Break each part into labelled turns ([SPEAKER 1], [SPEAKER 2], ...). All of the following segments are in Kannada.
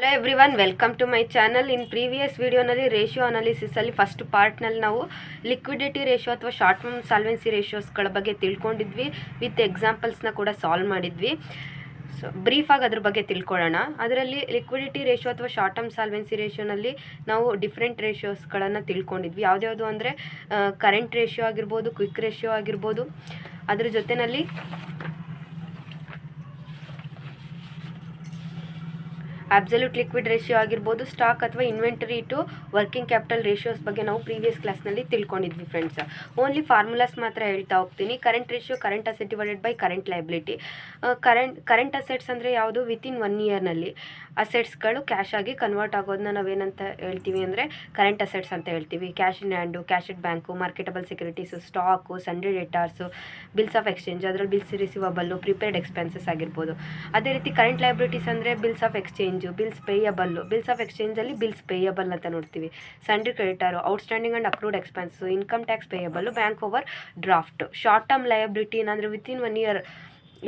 [SPEAKER 1] Hello everyone, welcome to my channel. In previous ವಿಡಿಯೋನಲ್ಲಿ ರೇಷಿಯೋ ಅನಾಲಿಸಿಸಲ್ಲಿ ಫಸ್ಟ್ ಪಾರ್ಟ್ನಲ್ಲಿ ನಾವು ಲಿಕ್ವಿಡಿಟಿ ರೇಷಿಯೋ ಅಥವಾ ಶಾರ್ಟ್ ಟರ್ಮ್ ಸಾಲ್ವೆನ್ಸಿ ರೇಷಿಯೋಸ್ಗಳ ಬಗ್ಗೆ ತಿಳ್ಕೊಂಡಿದ್ವಿ. ವಿತ್ ಎಕ್ಸಾಂಪಲ್ಸ್ನ ಕೂಡ ಸಾಲ್ವ್ ಮಾಡಿದ್ವಿ. ಸೊ ಬ್ರೀಫಾಗಿ ಅದ್ರ ಬಗ್ಗೆ ತಿಳ್ಕೊಳ್ಳೋಣ. ಅದರಲ್ಲಿ ಲಿಕ್ವಿಡಿಟಿ ರೇಷಿಯೋ ಅಥವಾ ಶಾರ್ಟ್ ಟರ್ಮ್ ಸಾಲ್ವೆನ್ಸಿ ರೇಷಿಯೋನಲ್ಲಿ ನಾವು ಡಿಫ್ರೆಂಟ್ ರೇಷಿಯೋಸ್ಗಳನ್ನು ತಿಳ್ಕೊಂಡಿದ್ವಿ. ಯಾವ್ದ್ಯಾವುದು ಅಂದರೆ ಕರೆಂಟ್ ರೇಷಿಯೋ ಆಗಿರ್ಬೋದು, ಕ್ವಿಕ್ ರೇಷಿಯೋ ಆಗಿರ್ಬೋದು. ಅದ್ರ ಜೊತೆಯಲ್ಲಿ ಅಬ್ಸಲ್ಯೂಟ್ ಲಿಕ್ವಿಡ್ ರೇಷಿಯೋ ಆಗಿರ್ಬೋದು, ಸ್ಟಾಕ್ ಅಥವಾ inventory to working capital ratios ಬಗ್ಗೆ ನಾವು ಪ್ರೀವಿಯಸ್ ಕ್ಲಾಸ್ನಲ್ಲಿ ತಿಳ್ಕೊಂಡಿದ್ವಿ ಫ್ರೆಂಡ್ಸ್. ಓನ್ಲಿ ಫಾರ್ಮುಲಾಸ್ ಮಾತ್ರ ಹೇಳ್ತಾ ಹೋಗ್ತೀನಿ. Current ratio current asset divided by current liability. Current assets ಅಂದರೆ ಯಾವುದು? ವಿತಿನ್ 1 ಇಯರ್ನಲ್ಲಿ ಅಸೆಟ್ಸ್ಗಳು ಕ್ಯಾಶ್ ಆಗಿ ಕನ್ವರ್ಟ್ ಆಗೋದನ್ನ ನಾವೇನಂತ ಹೇಳ್ತೀವಿ ಅಂದರೆ ಕರೆಂಟ್ ಅಸೆಟ್ಸ್ ಅಂತ ಹೇಳ್ತೀವಿ. Cash in hand, cash at bank, marketable securities, stock, sundry debtors, bills of exchange, ಅದರಲ್ಲಿ ಬಿಲ್ಸ್ ರಿಸೀವಬಲ್ಲು, ಪ್ರಿಪೇರ್ಡ್ ಎಕ್ಸ್ಪೆನ್ಸಸ್ ಆಗಿರ್ಬೋದು. ಅದೇ ರೀತಿ ಕರೆಂಟ್ ಲೈಬಿಲಿಟೀಸ್ ಅಂದರೆ bills of exchange, bills payable. Bills of ಎಕ್ಸ್ಚೇಂಜಲ್ಲಿ ಬಿಲ್ಸ್ ಪೇಯಬಲ್ ಅಂತ ನೋಡ್ತೀವಿ. Sundry ಕ್ರೆಡಿಟರು, outstanding and accrued expense, income tax payable, bank overdraft. Short term liability ಅಂದರೆ ವಿತಿನ್ 1 ಇಯರ್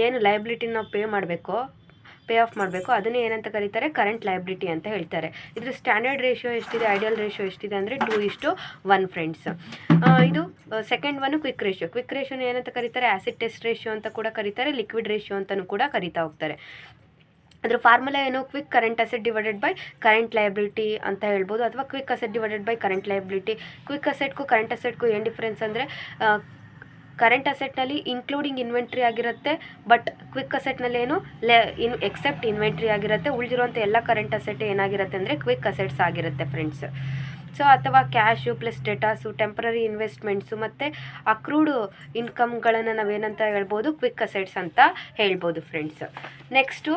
[SPEAKER 1] ಏನು ಲಯಬಿಲಿಟಿ ನಾವು ಪೇ ಆಫ್ ಮಾಡಬೇಕು, ಅದನ್ನೇ ಏನಂತ ಕರೀತಾರೆ? ಕರೆಂಟ್ ಲಯಬಿಲಿಟಿ ಅಂತ ಹೇಳ್ತಾರೆ. ಇದ್ರ ಸ್ಟ್ಯಾಂಡರ್ಡ್ ರೇಷಿಯೋ ಎಷ್ಟಿದೆ, ಐಡಿಯಲ್ ರೇಷಿಯೋ ಎಷ್ಟಿದೆ ಅಂದರೆ 2:1 ಫ್ರೆಂಡ್ಸ್. ಇದು second one quick ratio. Quick ರೇಷಿಯೋನ ಏನಂತ ಕರೀತಾರೆ? ಆಸಿಡ್ ಟೆಸ್ಟ್ ರೇಷಿಯೋ ಅಂತ ಕೂಡ ಕರೀತಾರೆ, ಲಿಕ್ವಿಡ್ ರೇಷಿಯೋ ಅಂತಲೂ ಕೂಡ ಕರಿತಾ ಹೋಗ್ತಾರೆ. ಅದ್ರ ಫಾರ್ಮುಲಾ ಏನು? Quick current asset divided by current liability ಅಂತ ಹೇಳ್ಬೋದು, ಅಥವಾ quick asset divided by current liability. Quick ಅಸೆಟ್ಗೂ ಕರೆಂಟ್ ಅಸೆಟ್ಗೂ ಏನು ಡಿಫ್ರೆನ್ಸ್ ಅಂದರೆ ಕರೆಂಟ್ ಅಸೆಟ್ನಲ್ಲಿ ಇನ್ಕ್ಲೂಡಿಂಗ್ ಇನ್ವೆಂಟ್ರಿ ಆಗಿರುತ್ತೆ, ಬಟ್ ಕ್ವಿಕ್ ಅಸೆಟ್ನಲ್ಲಿ ಏನು ಎಕ್ಸೆಪ್ಟ್ ಇನ್ವೆಂಟ್ರಿ ಆಗಿರುತ್ತೆ. ಉಳಿದಿರುವಂಥ ಎಲ್ಲ ಕರೆಂಟ್ ಅಸೆಟ್ ಏನಾಗಿರುತ್ತೆ ಅಂದರೆ ಕ್ವಿಕ್ ಅಸೆಟ್ಸ್ ಆಗಿರುತ್ತೆ ಫ್ರೆಂಡ್ಸ್. ಸೊ ಅಥವಾ ಕ್ಯಾಶು ಪ್ಲಸ್ ಡೆಟಾಸು, ಟೆಂಪ್ರರಿ ಇನ್ವೆಸ್ಟ್ಮೆಂಟ್ಸು ಮತ್ತು ಅಕ್ರೂಡ್ ಇನ್ಕಮ್ಗಳನ್ನು ನಾವೇನಂತ ಹೇಳ್ಬೋದು? ಕ್ವಿಕ್ ಅಸೆಟ್ಸ್ ಅಂತ ಹೇಳ್ಬೋದು ಫ್ರೆಂಡ್ಸ್. ನೆಕ್ಸ್ಟು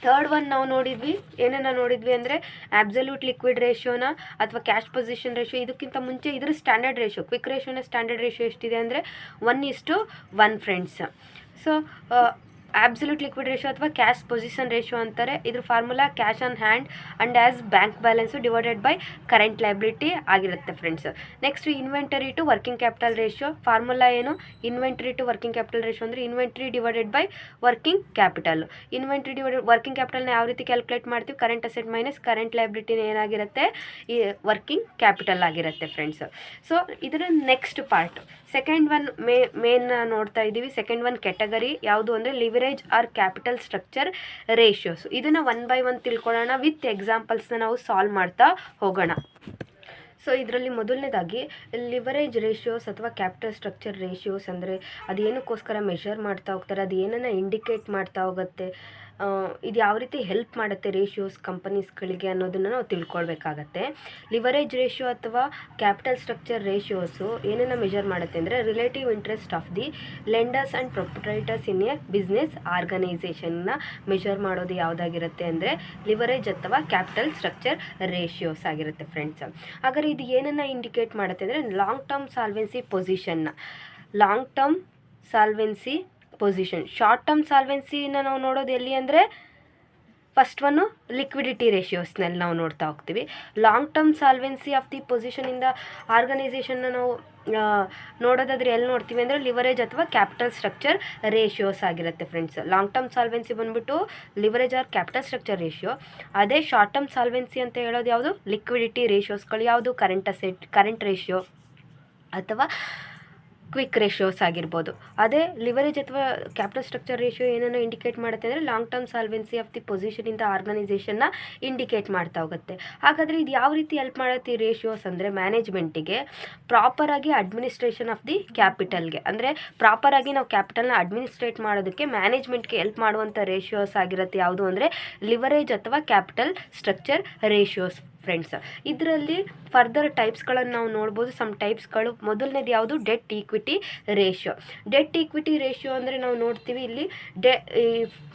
[SPEAKER 1] ಥರ್ಡ್ ಒನ್ ನಾವು ನೋಡಿದ್ವಿ. ಏನನ್ನ ನೋಡಿದ್ವಿ ಅಂದರೆ ಅಬ್ಸಲ್ಯೂಟ್ ಲಿಕ್ವಿಡ್ ರೇಷಿಯೋನ ಅಥವಾ ಕ್ಯಾಶ್ ಪೊಸಿಷನ್ ರೇಷಿಯೋ. ಇದಕ್ಕಿಂತ ಮುಂಚೆ ಇದ್ರ ಸ್ಟ್ಯಾಂಡರ್ಡ್ ರೇಷಿಯೋ, ಕ್ವಿಕ್ ರೇಷಿಯೋನ ಸ್ಟ್ಯಾಂಡರ್ಡ್ ರೇಷಿಯೋ ಎಷ್ಟಿದೆ ಅಂದರೆ 1:1 friends. So absolute liquid ratio ಅಥವಾ ಕ್ಯಾಶ್ ಪೊಸಿಷನ್ ರೇಷಿಯೋ ಅಂತಾರೆ. ಇದ್ರ formula cash on hand and at bank balance divided by current liability ಆಗಿರುತ್ತೆ friends. Next inventory to working capital ratio. Formula ಏನು? Inventory to working capital ratio ಅಂದರೆ inventory divided by working capital. Inventory divided working ಕ್ಯಾಪಿಟಲ್ನ ಯಾವ ರೀತಿ ಕ್ಯಾಲ್ಕುಲೇಟ್ ಮಾಡ್ತೀವಿ? ಕರೆಂಟ್ ಅಸೆಟ್ ಮೈನಸ್ ಕರೆಂಟ್ ಲೈಬಿಲಿಟಿನ ಏನಾಗಿರುತ್ತೆ? ಈ ವರ್ಕಿಂಗ್ ಕ್ಯಾಪಿಟಲ್ ಆಗಿರುತ್ತೆ ಫ್ರೆಂಡ್ಸ್. ಸೊ ಇದರ ನೆಕ್ಸ್ಟ್ ಪಾರ್ಟ್ ಸೆಕೆಂಡ್ ಒನ್ ಮೇನ್ ನೋಡ್ತಾ ಇದ್ದೀವಿ. ಸೆಕೆಂಡ್ ಒನ್ ಕ್ಯಾಟಗರಿ ಯಾವುದು ಅಂದರೆ leverage or capital structure ratios. ಇದನ್ನು 1 by 1 ತಿಳ್ಕೊಳ್ಳೋಣ. ವಿತ್ ಎಕ್ಸಾಂಪಲ್ಸ್ನ ನಾವು ಸಾಲ್ವ್ ಮಾಡ್ತಾ ಹೋಗೋಣ. ಸೊ ಇದರಲ್ಲಿ ಮೊದಲನೇದಾಗಿ ಲಿವರೇಜ್ ರೇಷಿಯೋಸ್ ಅಥವಾ ಕ್ಯಾಪಿಟಲ್ ಸ್ಟ್ರಕ್ಚರ್ ರೇಷಿಯೋಸ್ ಅಂದರೆ ಅದು ಏನಕ್ಕೋಸ್ಕರ ಮೆಷರ್ ಮಾಡ್ತಾ ಹೋಗ್ತಾರೆ, ಅದು ಏನನ್ನು ಇಂಡಿಕೇಟ್ ಮಾಡ್ತಾ ಹೋಗುತ್ತೆ, ಇದು ಯಾವ ರೀತಿ ಹೆಲ್ಪ್ ಮಾಡುತ್ತೆ ರೇಷಿಯೋಸ್ ಕಂಪನೀಸ್ಗಳಿಗೆ ಅನ್ನೋದನ್ನು ನಾವು ತಿಳ್ಕೊಳ್ಬೇಕಾಗತ್ತೆ. ಲಿವರೇಜ್ ರೇಷಿಯೋ ಅಥವಾ ಕ್ಯಾಪಿಟಲ್ ಸ್ಟ್ರಕ್ಚರ್ ರೇಷಿಯೋಸು ಏನನ್ನು ಮೆಷರ್ ಮಾಡುತ್ತೆ ಅಂದರೆ relative interest of the lenders and proprietors in a business ಆರ್ಗನೈಸೇಷನ್ನ ಮೆಷರ್ ಮಾಡೋದು ಯಾವುದಾಗಿರುತ್ತೆ ಅಂದರೆ ಲಿವರೇಜ್ ಅಥವಾ ಕ್ಯಾಪಿಟಲ್ ಸ್ಟ್ರಕ್ಚರ್ ರೇಷಿಯೋಸ್ ಆಗಿರುತ್ತೆ ಫ್ರೆಂಡ್ಸ್. ಹಾಗಾದರೆ ಇದು ಏನನ್ನು ಇಂಡಿಕೇಟ್ ಮಾಡುತ್ತೆ ಅಂದರೆ ಲಾಂಗ್ ಟರ್ಮ್ ಸಾಲ್ವೆನ್ಸಿ ಪೊಸಿಷನ್ನ. Long term solvency position. Short term ಸಾಲ್ವೆನ್ಸಿನ ನಾವು ನೋಡೋದು ಎಲ್ಲಿ ಅಂದರೆ ಫಸ್ಟ್ ಒನ್ನು ಲಿಕ್ವಿಡಿಟಿ ರೇಷಿಯೋಸ್ನಲ್ಲಿ ನಾವು ನೋಡ್ತಾ ಹೋಗ್ತೀವಿ. Long term solvency of the ಪೊಸಿಷನಿಂದ ಆರ್ಗನೈಸೇಷನ್ನ ನಾವು ನೋಡೋದಾದರೆ ಎಲ್ಲಿ ನೋಡ್ತೀವಿ ಅಂದರೆ ಲಿವರೇಜ್ ಅಥವಾ ಕ್ಯಾಪಿಟಲ್ ಸ್ಟ್ರಕ್ಚರ್ ರೇಷಿಯೋಸ್ ಆಗಿರುತ್ತೆ ಫ್ರೆಂಡ್ಸ್. ಲಾಂಗ್ ಟರ್ಮ್ ಸಾಲ್ವೆನ್ಸಿ ಬಂದುಬಿಟ್ಟು leverage or capital structure ratio. ಅದೇ ಶಾರ್ಟ್ ಟರ್ಮ್ ಸಾಲ್ವೆನ್ಸಿ ಅಂತ ಹೇಳೋದು ಯಾವುದು? ಲಿಕ್ವಿಡಿಟಿ ರೇಷಿಯೋಸ್ಗಳು. ಯಾವುದು? ಕರೆಂಟ್ ರೇಷಿಯೋ ಅಥವಾ ಕ್ವಿಕ್ ರೇಷಿಯೋಸ್ ಆಗಿರ್ಬೋದು. ಅದೇ ಲಿವರೇಜ್ ಅಥವಾ ಕ್ಯಾಪಿಟಲ್ ಸ್ಟ್ರಕ್ಚರ್ ರೇಷಿಯೋ ಏನನ್ನು ಇಂಡಿಕೇಟ್ ಮಾಡುತ್ತೆ ಅಂದರೆ long term solvency of the ಪೊಸಿಷನಿಂದ ಆರ್ಗನೈಸೇಷನ್ನ ಇಂಡಿಕೇಟ್ ಮಾಡ್ತಾ ಹೋಗುತ್ತೆ. ಹಾಗಾದರೆ ಇದು ಯಾವ ರೀತಿ ಹೆಲ್ಪ್ ಮಾಡುತ್ತೆ ಈ ರೇಷಿಯೋಸ್ ಅಂದರೆ ಮ್ಯಾನೇಜ್ಮೆಂಟಿಗೆ ಪ್ರಾಪರಾಗಿ ಅಡ್ಮಿನಿಸ್ಟ್ರೇಷನ್ ಆಫ್ ದಿ ಕ್ಯಾಪಿಟಲ್ಗೆ, ಅಂದರೆ ಪ್ರಾಪರಾಗಿ ನಾವು ಕ್ಯಾಪಿಟಲ್ನ ಅಡ್ಮಿನಿಸ್ಟ್ರೇಟ್ ಮಾಡೋದಕ್ಕೆ ಮ್ಯಾನೇಜ್ಮೆಂಟ್ಗೆ ಹೆಲ್ಪ್ ಮಾಡುವಂಥ ರೇಷಿಯೋಸ್ ಆಗಿರುತ್ತೆ. ಯಾವುದು ಅಂದರೆ ಲಿವರೇಜ್ ಅಥವಾ ಕ್ಯಾಪಿಟಲ್ ಸ್ಟ್ರಕ್ಚರ್ ರೇಷಿಯೋಸ್ ಫ್ರೆಂಡ್ಸ್. ಇದರಲ್ಲಿ ಫರ್ದರ್ ಟೈಪ್ಸ್ಗಳನ್ನು ನಾವು ನೋಡ್ಬೋದು. ಸಮ್ ಟೈಪ್ಸ್ಗಳು. ಮೊದಲನೇದು ಯಾವುದು? Debt equity ratio. Debt equity ratio ಅಂದರೆ ನಾವು ನೋಡ್ತೀವಿ ಇಲ್ಲಿ ಈ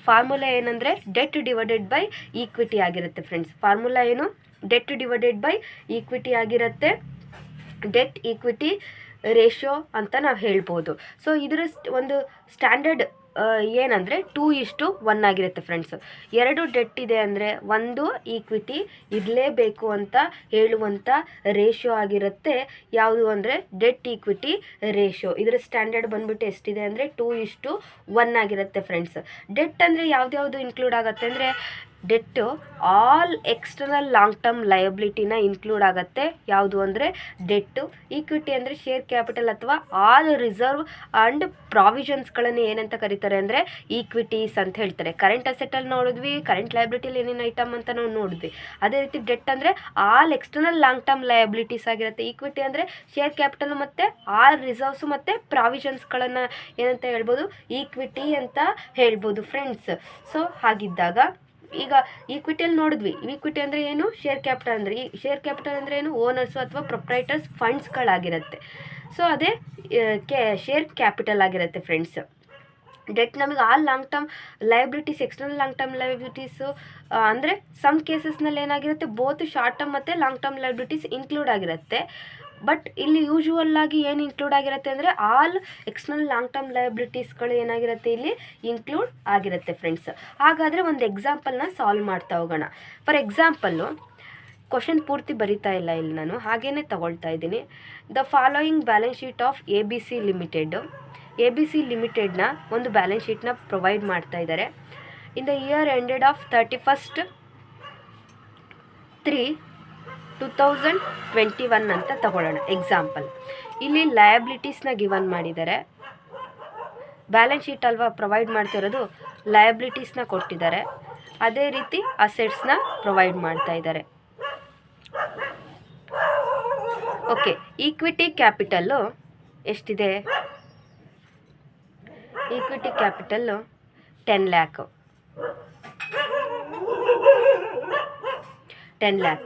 [SPEAKER 1] ಫಾರ್ಮುಲಾ ಏನಂದರೆ ಡೆಟ್ ಡಿವೈಡೆಡ್ ಬೈ ಈಕ್ವಿಟಿ ಆಗಿರುತ್ತೆ ಫ್ರೆಂಡ್ಸ್. ಫಾರ್ಮುಲಾ ಏನು? ಡೆಟ್ ಡಿವೈಡೆಡ್ ಬೈ ಈಕ್ವಿಟಿ ಆಗಿರುತ್ತೆ. ಡೆಟ್ ಈಕ್ವಿಟಿ ರೇಷಿಯೋ ಅಂತ ನಾವು ಹೇಳ್ಬೋದು. ಸೊ ಇದರ ಒಂದು ಸ್ಟ್ಯಾಂಡರ್ಡ್ ಏನಂದರೆ 2:1 ಆಗಿರುತ್ತೆ ಫ್ರೆಂಡ್ಸ್. 2 ಡೆಟ್ ಇದೆ ಅಂದರೆ 1 ಈಕ್ವಿಟಿ ಇರಲೇಬೇಕು ಅಂತ ಹೇಳುವಂಥ ರೇಷಿಯೋ ಆಗಿರುತ್ತೆ. ಯಾವುದು ಅಂದರೆ ಡೆಟ್ ಈಕ್ವಿಟಿ ರೇಷಿಯೋ. ಇದರ ಸ್ಟ್ಯಾಂಡರ್ಡ್ ಬಂದ್ಬಿಟ್ಟು ಎಷ್ಟಿದೆ ಅಂದರೆ 2:1 ಆಗಿರುತ್ತೆ ಫ್ರೆಂಡ್ಸ್. ಡೆಟ್ ಅಂದರೆ ಯಾವ್ದ್ಯಾವುದು ಇನ್ಕ್ಲೂಡ್ ಆಗುತ್ತೆ ಅಂದರೆ debt all external long term ಲಯಬಿಲಿಟಿನ ಇನ್ಕ್ಲೂಡ್ ಆಗುತ್ತೆ. ಯಾವುದು ಅಂದರೆ ಡೆಟ್ಟು. ಈಕ್ವಿಟಿ ಅಂದರೆ ಶೇರ್ ಕ್ಯಾಪಿಟಲ್ ಅಥವಾ ಆಲ್ ರಿಸರ್ವ್ ಆ್ಯಂಡ್ ಪ್ರಾವಿಷನ್ಸ್ಗಳನ್ನು ಏನಂತ ಕರೀತಾರೆ ಅಂದರೆ ಈಕ್ವಿಟೀಸ್ ಅಂತ ಹೇಳ್ತಾರೆ. ಕರೆಂಟ್ ಅಸೆಟಲ್ಲಿ ನೋಡಿದ್ವಿ, ಕರೆಂಟ್ ಲಯಬಿಲಿಟಿಯಲ್ಲಿ ಏನೇನು ಐಟಮ್ ಅಂತ ನಾವು ನೋಡಿದ್ವಿ. ಅದೇ ರೀತಿ ಡೆಟ್ ಅಂದರೆ all external long term liabilities ಆಗಿರುತ್ತೆ. ಈಕ್ವಿಟಿ ಅಂದರೆ ಶೇರ್ ಕ್ಯಾಪಿಟಲ್ ಮತ್ತು ಆಲ್ ರಿಸರ್ವ್ಸು ಮತ್ತು ಪ್ರಾವಿಷನ್ಸ್ಗಳನ್ನು ಏನಂತ ಹೇಳ್ಬೋದು, ಈಕ್ವಿಟಿ ಅಂತ ಹೇಳ್ಬೋದು ಫ್ರೆಂಡ್ಸ್. ಸೊ ಹಾಗಿದ್ದಾಗ ಈಗ ಈಕ್ವಿಟಿಯಲ್ಲಿ ನೋಡಿದ್ವಿ, ಈಕ್ವಿಟಿ ಅಂದರೆ ಏನು, ಶೇರ್ ಕ್ಯಾಪಿಟಲ್ ಅಂದರೆ, ಈ ಶೇರ್ ಕ್ಯಾಪಿಟಲ್ ಅಂದರೆ ಏನು, ಓನರ್ಸು ಅಥವಾ ಪ್ರೊಪ್ರೈಟರ್ಸ್ ಫಂಡ್ಸ್ಗಳಾಗಿರುತ್ತೆ. ಸೊ ಅದೇ ಶೇರ್ ಕ್ಯಾಪಿಟಲ್ ಆಗಿರುತ್ತೆ ಫ್ರೆಂಡ್ಸ್. ಡೆಟ್ ನಮಗೆ all long term liabilities, external long term liabilities ಅಂದರೆ ಸಮ್ ಕೇಸಸ್ನಲ್ಲಿ ಏನಾಗಿರುತ್ತೆ, ಬೋತ್ ಶಾರ್ಟ್ ಟರ್ಮ್ ಮತ್ತು ಲಾಂಗ್ ಟರ್ಮ್ ಲಯಬಿಲಿಟೀಸ್ ಇನ್ಕ್ಲೂಡ್ ಆಗಿರುತ್ತೆ. ಬಟ್ ಇಲ್ಲಿ ಯೂಶುವಲ್ ಆಗಿ ಏನು ಇನ್ಕ್ಲೂಡ್ ಆಗಿರುತ್ತೆ ಅಂದರೆ ಆಲ್ ಎಕ್ಸ್ಟರ್ನಲ್ ಲಾಂಗ್ ಟರ್ಮ್ ಲಯಬಿಲಿಟೀಸ್ಗಳು ಏನಾಗಿರುತ್ತೆ ಇಲ್ಲಿ ಇನ್ಕ್ಲೂಡ್ ಆಗಿರುತ್ತೆ ಫ್ರೆಂಡ್ಸ್. ಹಾಗಾದರೆ ಒಂದು ಎಕ್ಸಾಂಪಲ್ನ ಸಾಲ್ವ್ ಮಾಡ್ತಾ ಹೋಗೋಣ. ಫಾರ್ ಎಕ್ಸಾಂಪಲ್ಲು ಕ್ವಶನ್ ಪೂರ್ತಿ ಬರಿತಾ ಇಲ್ಲ ಇಲ್ಲಿ ನಾನು, ಹಾಗೇ ತಗೊಳ್ತಾ ಇದ್ದೀನಿ. The following balance sheet of ABC limited. ABC ಲಿಮಿಟೆಡ್ನ ಒಂದು ಬ್ಯಾಲೆನ್ಸ್ ಶೀಟ್ನ ಪ್ರೊವೈಡ್ ಮಾಡ್ತಾ ಇದ್ದಾರೆ. In the year ended of 31/3/2021 ಅಂತ ತಗೊಳ್ಳೋಣ ಎಕ್ಸಾಂಪಲ್. ಇಲ್ಲಿ ಲಯಬಿಲಿಟೀಸ್ನ ಗಿವನ್ ಮಾಡಿದ್ದಾರೆ. ಬ್ಯಾಲೆನ್ಸ್ ಶೀಟ್ ಅಲ್ವಾ ಪ್ರೊವೈಡ್ ಮಾಡ್ತಿರೋದು, ಲಯಬಿಲಿಟೀಸ್ನ ಕೊಟ್ಟಿದ್ದಾರೆ. ಅದೇ ರೀತಿ ಅಸೆಟ್ಸ್ನ ಪ್ರೊವೈಡ್ ಮಾಡ್ತಾ ಇದ್ದಾರೆ. ಓಕೆ, ಈಕ್ವಿಟಿ ಕ್ಯಾಪಿಟಲ್ಲು ಎಷ್ಟಿದೆ? Equity capital 10 lakh. 10 lakh.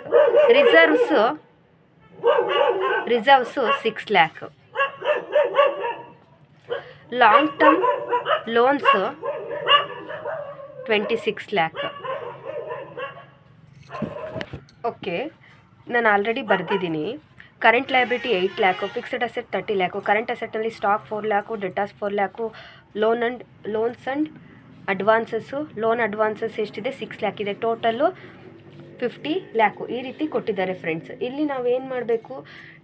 [SPEAKER 1] Reserves 6 lakh. Long term loans 26 lakh. Okay, ನಾನು ಆಲ್ರೆಡಿ ಬರೆದಿದ್ದೀನಿ. Current liability 8 lakh, fixed asset 30 lakh. Current ಅಸೆಟ್ನಲ್ಲಿ stock 4 lakh, debtors 4 lakh, loans and advances, loan advances ಎಷ್ಟಿದೆ? 6 lakh ಇದೆ. Total 50 lakh. ಈ ರೀತಿ ಕೊಟ್ಟಿದ್ದಾರೆ ಫ್ರೆಂಡ್ಸ್. ಇಲ್ಲಿ ನಾವು ಏನು ಮಾಡಬೇಕು,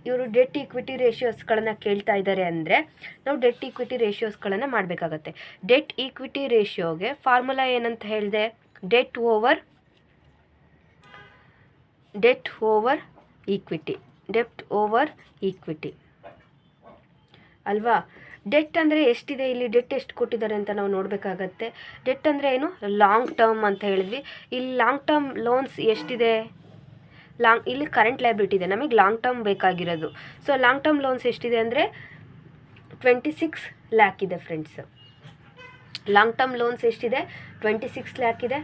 [SPEAKER 1] ಇವರು ಡೆಟ್ ಈಕ್ವಿಟಿ ರೇಷಿಯೋಸ್ಗಳನ್ನು ಕೇಳ್ತಾ ಇದ್ದಾರೆ ಅಂದರೆ ನಾವು ಡೆಟ್ ಈಕ್ವಿಟಿ ರೇಷಿಯೋಸ್ಗಳನ್ನು ಮಾಡಬೇಕಾಗತ್ತೆ. ಡೆಟ್ ಈಕ್ವಿಟಿ ರೇಷಿಯೋಗೆ ಫಾರ್ಮುಲಾ ಏನಂತ ಹೇಳಿದೆ? ಡೆಟ್ ಓವರ್ ಈಕ್ವಿಟಿ ಅಲ್ವಾ. ಡೆಟ್ ಅಂದರೆ ಎಷ್ಟಿದೆ ಇಲ್ಲಿ, ಡೆಟ್ ಎಷ್ಟು ಕೊಟ್ಟಿದ್ದಾರೆ ಅಂತ ನಾವು ನೋಡಬೇಕಾಗತ್ತೆ. ಡೆಟ್ ಅಂದರೆ ಏನು? ಲಾಂಗ್ ಟರ್ಮ್ ಅಂತ ಹೇಳಿದ್ವಿ. ಇಲ್ಲಿ ಲಾಂಗ್ ಟರ್ಮ್ ಲೋನ್ಸ್ ಎಷ್ಟಿದೆ? ಇಲ್ಲಿ ಕರೆಂಟ್ ಲಯಬಿಲಿಟಿ ಇದೆ, ನಮಗೆ ಲಾಂಗ್ ಟರ್ಮ್ ಬೇಕಾಗಿರೋದು. ಸೊ ಲಾಂಗ್ ಟರ್ಮ್ ಲೋನ್ಸ್ ಎಷ್ಟಿದೆ ಅಂದರೆ 26 lakh ಇದೆ ಫ್ರೆಂಡ್ಸ್. ಲಾಂಗ್ ಟರ್ಮ್ ಲೋನ್ಸ್ ಎಷ್ಟಿದೆ? 26 lakh ಇದೆ.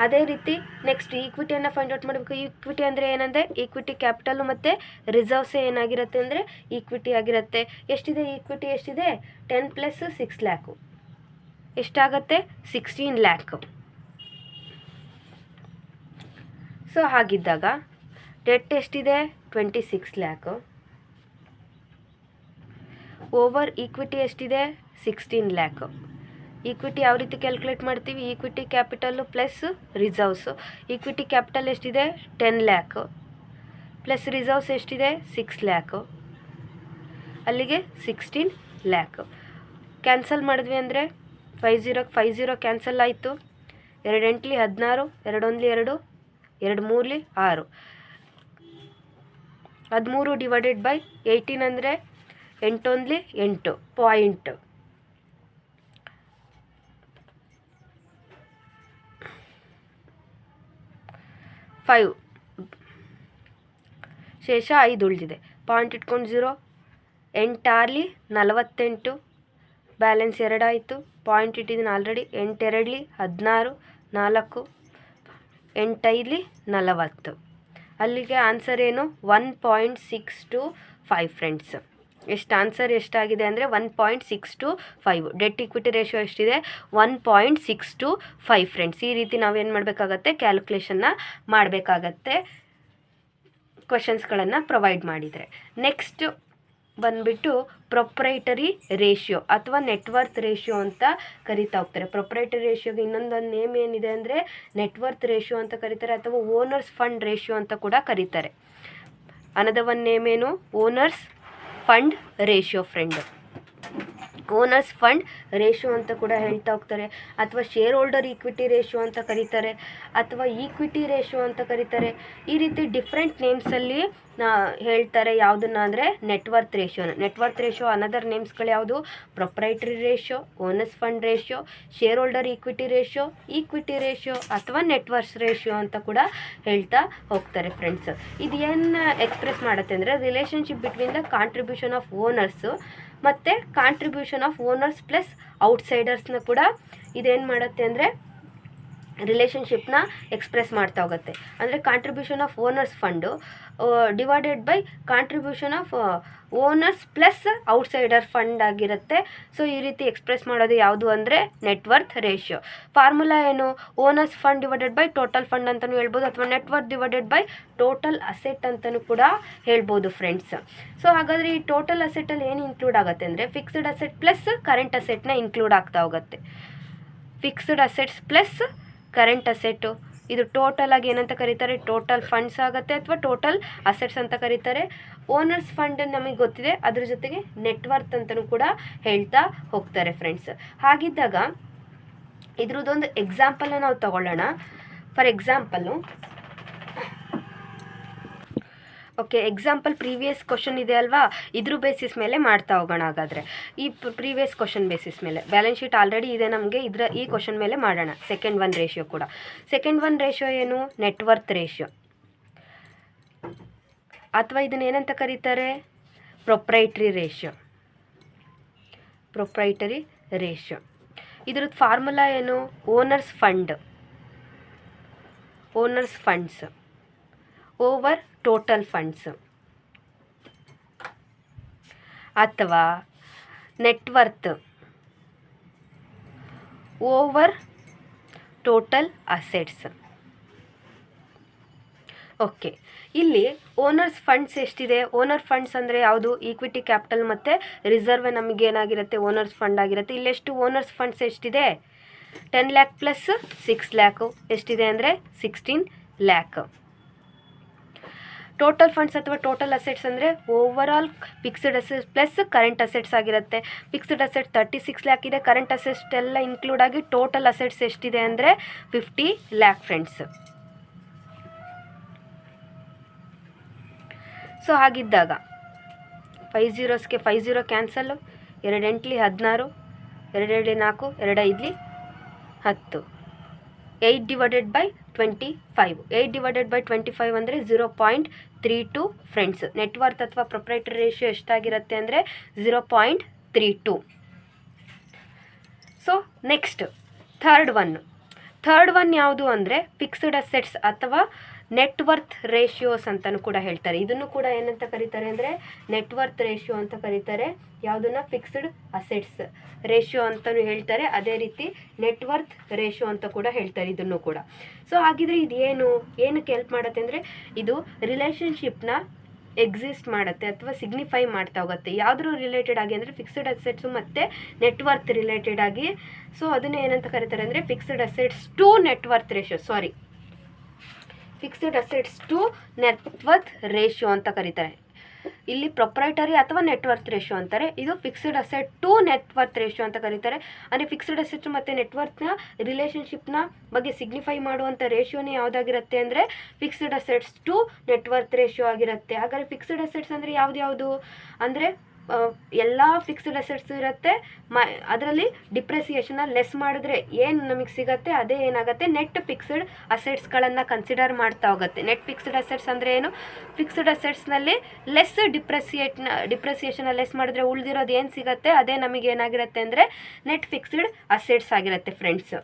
[SPEAKER 1] ಅದೇ ರೀತಿ ನೆಕ್ಸ್ಟ್ ಈಕ್ವಿಟಿಯನ್ನು ಫೈಂಡ್ ಔಟ್ ಮಾಡಬೇಕು. ಈಕ್ವಿಟಿ ಅಂದರೆ ಏನಂದರೆ ಈಕ್ವಿಟಿ ಕ್ಯಾಪಿಟಲ್ಲು ಮತ್ತು ರಿಸರ್ವ್ಸೇ ಏನಾಗಿರುತ್ತೆ ಅಂದರೆ ಈಕ್ವಿಟಿ ಆಗಿರುತ್ತೆ. ಎಷ್ಟಿದೆ ಈಕ್ವಿಟಿ? ಎಷ್ಟಿದೆ? 10 + 6 lakh ಎಷ್ಟಾಗತ್ತೆ? 16 lakh. ಸೊ ಹಾಗಿದ್ದಾಗ ಡೆಟ್ ಎಷ್ಟಿದೆ? 26 lakh ಓವರ್ ಈಕ್ವಿಟಿ ಎಷ್ಟಿದೆ? 16 lakh. ಈಕ್ವಿಟಿ ಯಾವ ರೀತಿ ಕ್ಯಾಲ್ಕುಲೇಟ್ ಮಾಡ್ತೀವಿ? Equity capital plus reserves. Equity capital ಎಷ್ಟಿದೆ? 10 lakh ಪ್ಲಸ್ ರಿಸರ್ವ್ಸ್ ಎಷ್ಟಿದೆ? 6 lakh. ಅಲ್ಲಿಗೆ 16 lakh. ಕ್ಯಾನ್ಸಲ್ ಮಾಡಿದ್ವಿ ಅಂದರೆ 50 ಕ್ಯಾನ್ಸಲ್ ಆಯಿತು. 2 8 16, 2 1 2, 2 3 6. 13 ಡಿವೈಡೆಡ್ ಬೈ 18 ಅಂದರೆ 8 1 8 ಪಾಯಿಂಟ್ 5. ಶೇಷ 5 ಉಳಿದಿದೆ. ಪಾಯಿಂಟ್ ಇಟ್ಕೊಂಡು 0. 8 6 48, ಬ್ಯಾಲೆನ್ಸ್ 2 ಆಯಿತು. ಪಾಯಿಂಟ್ ಇಟ್ಟಿದ್ದೀನಿ ಆಲ್ರೆಡಿ. 8 2 16, 4 8 5 40. ಅಲ್ಲಿಗೆ ಆನ್ಸರ್ ಏನು? 1.625 ಫ್ರೆಂಡ್ಸ್. ಎಷ್ಟು ಆನ್ಸರ್ ಎಷ್ಟಾಗಿದೆ ಅಂದರೆ 1.625. ಡೆಟ್ ಈಕ್ವಿಟಿ ರೇಷಿಯೋ ಎಷ್ಟಿದೆ? 1.625 ಫ್ರೆಂಡ್ಸ್. ಈ ರೀತಿ ನಾವೇನು ಮಾಡಬೇಕಾಗತ್ತೆ? ಕ್ಯಾಲ್ಕುಲೇಷನ್ನ ಮಾಡಬೇಕಾಗತ್ತೆ ಕ್ವಶನ್ಸ್ಗಳನ್ನು ಪ್ರೊವೈಡ್ ಮಾಡಿದರೆ. ನೆಕ್ಸ್ಟ್ ಬಂದುಬಿಟ್ಟು ಪ್ರೊಪ್ರೈಟರಿ ರೇಷಿಯೋ ಅಥವಾ ನೆಟ್ವರ್ತ್ ರೇಷಿಯೋ ಅಂತ ಕರಿತಾ ಹೋಗ್ತಾರೆ. ಪ್ರೊಪ್ರೈಟರಿ ರೇಷಿಯೋಗೆ ಇನ್ನೊಂದೊಂದು ನೇಮ್ ಏನಿದೆ ಅಂದರೆ ನೆಟ್ವರ್ತ್ ರೇಷಿಯೋ ಅಂತ ಕರೀತಾರೆ ಅಥವಾ ಓನರ್ಸ್ ಫಂಡ್ ರೇಷಿಯೋ ಅಂತ ಕೂಡ ಕರೀತಾರೆ. ಅನದರ್ ಒನ್ ನೇಮ್ ಏನು? Owners fund ratio friend. Owners fund ratio ಅಂತ ಕೂಡ ಹೇಳ್ತಾ ಹೋಗ್ತಾರೆ, ಅಥವಾ ಶೇರ್ ಹೋಲ್ಡರ್ ಈಕ್ವಿಟಿ ರೇಷಿಯೋ ಅಂತ ಕರೀತಾರೆ, ಅಥವಾ ಈಕ್ವಿಟಿ ರೇಷಿಯೋ ಅಂತ ಕರೀತಾರೆ. ಈ ರೀತಿ ಡಿಫ್ರೆಂಟ್ ನೇಮ್ಸಲ್ಲಿ ಹೇಳ್ತಾರೆ. ಯಾವುದನ್ನ ಅಂದರೆ ನೆಟ್ವರ್ತ್ ರೇಷಿಯೋನ. ನೆಟ್ವರ್ತ್ ರೇಷಿಯೋ ಅನದರ್ ನೇಮ್ಸ್ಗಳು ಯಾವುದು? Proprietary ratio, owners fund ratio, shareholder equity ratio ಅಥವಾ ನೆಟ್ವರ್ತ್ ರೇಷಿಯೋ ಅಂತ ಕೂಡ ಹೇಳ್ತಾ ಹೋಗ್ತಾರೆ ಫ್ರೆಂಡ್ಸ್. ಇದು ಏನು ಎಕ್ಸ್ಪ್ರೆಸ್ ಮಾಡುತ್ತೆ ಅಂದರೆ relationship between the contribution of owners ಮತ್ತು ಕಾಂಟ್ರಿಬ್ಯೂಷನ್ ಆಫ್ ಓನರ್ಸ್ ಪ್ಲಸ್ ಔಟ್ಸೈಡರ್ಸ್ನ ಕೂಡ ಇದೇನು ಮಾಡುತ್ತೆ ಅಂದರೆ ರಿಲೇಷನ್ಶಿಪ್ನ ಎಕ್ಸ್ಪ್ರೆಸ್ ಮಾಡ್ತಾ ಹೋಗುತ್ತೆ. ಅಂದರೆ contribution of owners fund divided by contribution of owners plus outsider fund ಆಗಿರುತ್ತೆ. ಸೊ ಈ ರೀತಿ ಎಕ್ಸ್ಪ್ರೆಸ್ ಮಾಡೋದು ಯಾವುದು ಅಂದರೆ ನೆಟ್ವರ್ತ್ ರೇಷಿಯೋ. ಫಾರ್ಮುಲಾ ಏನು? Owners fund divided by total fund ಅಂತಲೂ ಹೇಳ್ಬೋದು, ಅಥವಾ net worth divided by total asset ಅಂತಲೂ ಕೂಡ ಹೇಳ್ಬೋದು ಫ್ರೆಂಡ್ಸ್. ಸೊ ಹಾಗಾದರೆ ಈ ಟೋಟಲ್ ಅಸೆಟಲ್ಲಿ ಏನು ಇನ್ಕ್ಲೂಡ್ ಆಗುತ್ತೆ ಅಂದರೆ ಫಿಕ್ಸ್ಡ್ ಅಸೆಟ್ ಪ್ಲಸ್ ಕರೆಂಟ್ ಅಸೆಟ್ನ ಇನ್ಕ್ಲೂಡ್ ಆಗ್ತಾ ಹೋಗುತ್ತೆ. Fixed assets plus current asset ಇದು ಟೋಟಲ್ ಆಗಿ ಏನಂತ ಕರೀತಾರೆ? ಟೋಟಲ್ ಫಂಡ್ಸ್ ಆಗುತ್ತೆ ಅಥವಾ ಟೋಟಲ್ ಅಸೆಟ್ಸ್ ಅಂತ ಕರೀತಾರೆ. ಓನರ್ಸ್ ಫಂಡ್ ನಮಗೆ ಗೊತ್ತಿದೆ, ಅದ್ರ ಜೊತೆಗೆ ನೆಟ್ವರ್ತ್ ಅಂತಲೂ ಕೂಡ ಹೇಳ್ತಾ ಹೋಗ್ತಾರೆ ಫ್ರೆಂಡ್ಸ್. ಹಾಗಿದ್ದಾಗ ಇದ್ರದ್ದೊಂದು ಎಕ್ಸಾಂಪಲ್ನ ನಾವು ತಗೊಳ್ಳೋಣ. For example okay, example previous question ಇದೆ ಅಲ್ವಾ, ಇದ್ರ ಬೇಸಿಸ್ ಮೇಲೆ ಮಾಡ್ತಾ ಹೋಗೋಣ. ಹಾಗಾದರೆ ಈ ಪ್ರೀವಿಯಸ್ ಕ್ವಶನ್ ಬೇಸಿಸ್ ಮೇಲೆ ಬ್ಯಾಲೆನ್ಸ್ ಶೀಟ್ ಆಲ್ರೆಡಿ ಇದೆ ನಮಗೆ, ಈ ಕ್ವಶನ್ ಮೇಲೆ ಮಾಡೋಣ. ಸೆಕೆಂಡ್ ಒನ್ ರೇಷಿಯೋ ಕೂಡ. ಸೆಕೆಂಡ್ ಒನ್ ರೇಷಿಯೋ ಏನು? ನೆಟ್ವರ್ತ್ ರೇಷಿಯೋ, ಅಥವಾ ಇದನ್ನ ಏನಂತ ಕರೀತಾರೆ? Proprietary ratio. ಇದ್ರದ್ದು ಫಾರ್ಮುಲಾ ಏನು? Owners funds over total funds, ಅಥವಾ net worth over total assets. Okay, ಇಲ್ಲಿ ಓನರ್ಸ್ ಫಂಡ್ಸ್ ಎಷ್ಟಿದೆ? ಓನರ್ ಫಂಡ್ಸ್ ಅಂದರೆ ಯಾವುದು? ಈಕ್ವಿಟಿ ಕ್ಯಾಪಿಟಲ್ ಮತ್ತು ರಿಸರ್ವ್ ನಮಗೇನಾಗಿರುತ್ತೆ? ಓನರ್ಸ್ ಫಂಡ್ ಆಗಿರುತ್ತೆ. ಇಲ್ಲೆಷ್ಟು ಓನರ್ಸ್ ಫಂಡ್ಸ್ ಎಷ್ಟಿದೆ? 10 lakh ಪ್ಲಸ್ 6 lakh ಎಷ್ಟಿದೆ ಅಂದರೆ 16 lakh. ಟೋಟಲ್ ಫಂಡ್ಸ್ ಅಥವಾ ಟೋಟಲ್ ಅಸೆಟ್ಸ್ ಅಂದರೆ over all fixed assets plus current assets ಆಗಿರುತ್ತೆ. ಫಿಕ್ಸ್ಡ್ ಅಸೆಟ್ 36 lakh ಇದೆ, ಕರೆಂಟ್ ಅಸೆಟ್ಸ್ ಎಲ್ಲ ಇನ್ಕ್ಲೂಡ್ ಆಗಿ ಟೋಟಲ್ ಅಸೆಟ್ಸ್ ಎಷ್ಟಿದೆ ಅಂದರೆ 50 lakh ಫ್ರೆಂಡ್ಸ್. ಸೊ ಹಾಗಿದ್ದಾಗ 5 zeros 5 cancel, 2 8 16, 2 2 4, 2 5 10, 8 divided by 25. 8 divided by 25 ಅಂದರೆ 0.32 ಫ್ರೆಂಡ್ಸ್. ನೆಟ್ವರ್ತ್ ಅಥವಾ ಪ್ರೊಪ್ರೈಟರಿ ರೇಷಿಯೋ ಎಷ್ಟಾಗಿರುತ್ತೆ ಅಂದರೆ 0.32. ಸೊ ನೆಕ್ಸ್ಟ್ ಥರ್ಡ್ ಒನ್ ಯಾವುದು ಅಂದರೆ ಫಿಕ್ಸ್ಡ್ ಅಸೆಟ್ಸ್ ಅಥವಾ ನೆಟ್ವರ್ತ್ ರೇಷಿಯೋಸ್ ಅಂತಲೂ ಕೂಡ ಹೇಳ್ತಾರೆ. ಇದನ್ನು ಕೂಡ ಏನಂತ ಕರೀತಾರೆ ಅಂದರೆ ನೆಟ್ವರ್ತ್ ರೇಷಿಯೋ ಅಂತ ಕರೀತಾರೆ. ಯಾವುದನ್ನ? ಫಿಕ್ಸ್ಡ್ ಅಸೆಟ್ಸ್ ರೇಷಿಯೋ ಅಂತಲೂ ಹೇಳ್ತಾರೆ, ಅದೇ ರೀತಿ ನೆಟ್ವರ್ತ್ ರೇಷಿಯೋ ಅಂತ ಕೂಡ ಹೇಳ್ತಾರೆ ಇದನ್ನು ಕೂಡ. ಸೊ ಹಾಗಿದ್ರೆ ಇದು ಏನಕ್ಕೆ ಹೆಲ್ಪ್ ಮಾಡುತ್ತೆ ಅಂದರೆ ಇದು ರಿಲೇಷನ್ಶಿಪ್ನ ಎಕ್ಸಿಸ್ಟ್ ಮಾಡುತ್ತೆ ಅಥವಾ ಸಿಗ್ನಿಫೈ ಮಾಡ್ತಾ ಹೋಗುತ್ತೆ. ಯಾವುದ್ರ ರಿಲೇಟೆಡ್ ಆಗಿ ಅಂದರೆ ಫಿಕ್ಸ್ಡ್ ಅಸೆಟ್ಸು ಮತ್ತು ನೆಟ್ವರ್ತ್ ರಿಲೇಟೆಡ್ ಆಗಿ. ಸೊ ಅದನ್ನು ಏನಂತ ಕರೀತಾರೆ ಅಂದರೆ fixed assets to net worth ratio, fixed assets to net worth ratio ಅಂತ ಕರೀತಾರೆ. ಇಲ್ಲಿ ಪ್ರೊಪ್ರೈಟರಿ ಅಥವಾ ನೆಟ್ವರ್ತ್ ರೇಷಿಯೋ ಅಂತಾರೆ, ಇದು fixed asset to net worth ratio ಅಂತ ಕರೀತಾರೆ. ಅಂದರೆ ಫಿಕ್ಸ್ಡ್ ಅಸೆಟ್ ಮತ್ತು ನೆಟ್ವರ್ತ್ನ ರಿಲೇಷನ್ಶಿಪ್ನ ಬಗ್ಗೆ ಸಿಗ್ನಿಫೈ ಮಾಡುವಂಥ ರೇಷಿಯೋನೇ ಯಾವುದಾಗಿರುತ್ತೆ ಅಂದರೆ fixed assets to net worth ratio ಆಗಿರುತ್ತೆ. ಹಾಗಾದರೆ ಫಿಕ್ಸ್ಡ್ ಅಸೆಟ್ಸ್ ಅಂದರೆ ಯಾವುದು ಅಂದರೆ ಎಲ್ಲ ಫಿಕ್ಸ್ಡ್ ಅಸೆಟ್ಸ್ ಇರುತ್ತೆ, ಅದರಲ್ಲಿ ಡಿಪ್ರೆಸಿಯೇಷನ್ನ ಲೆಸ್ ಮಾಡಿದ್ರೆ ಏನು ನಮಗೆ ಸಿಗುತ್ತೆ ಅದೇ ಏನಾಗುತ್ತೆ ನೆಟ್ ಫಿಕ್ಸ್ಡ್ ಅಸೆಟ್ಸ್ಗಳನ್ನು ಕನ್ಸಿಡರ್ ಮಾಡ್ತಾ ಹೋಗುತ್ತೆ. ನೆಟ್ ಫಿಕ್ಸ್ಡ್ ಅಸೆಟ್ಸ್ ಅಂದರೆ ಏನು? ಫಿಕ್ಸ್ಡ್ ಅಸೆಟ್ಸ್ನಲ್ಲಿ ಲೆಸ್ ಡಿಪ್ರೆಸಿಯೇಷನ್ನ ಲೆಸ್ ಮಾಡಿದ್ರೆ ಉಳಿದಿರೋದು ಏನು ಸಿಗುತ್ತೆ ಅದೇ ನಮಗೆ ಏನಾಗಿರುತ್ತೆ ಅಂದರೆ ನೆಟ್ ಫಿಕ್ಸ್ಡ್ ಅಸೆಟ್ಸ್ ಆಗಿರುತ್ತೆ ಫ್ರೆಂಡ್ಸ್.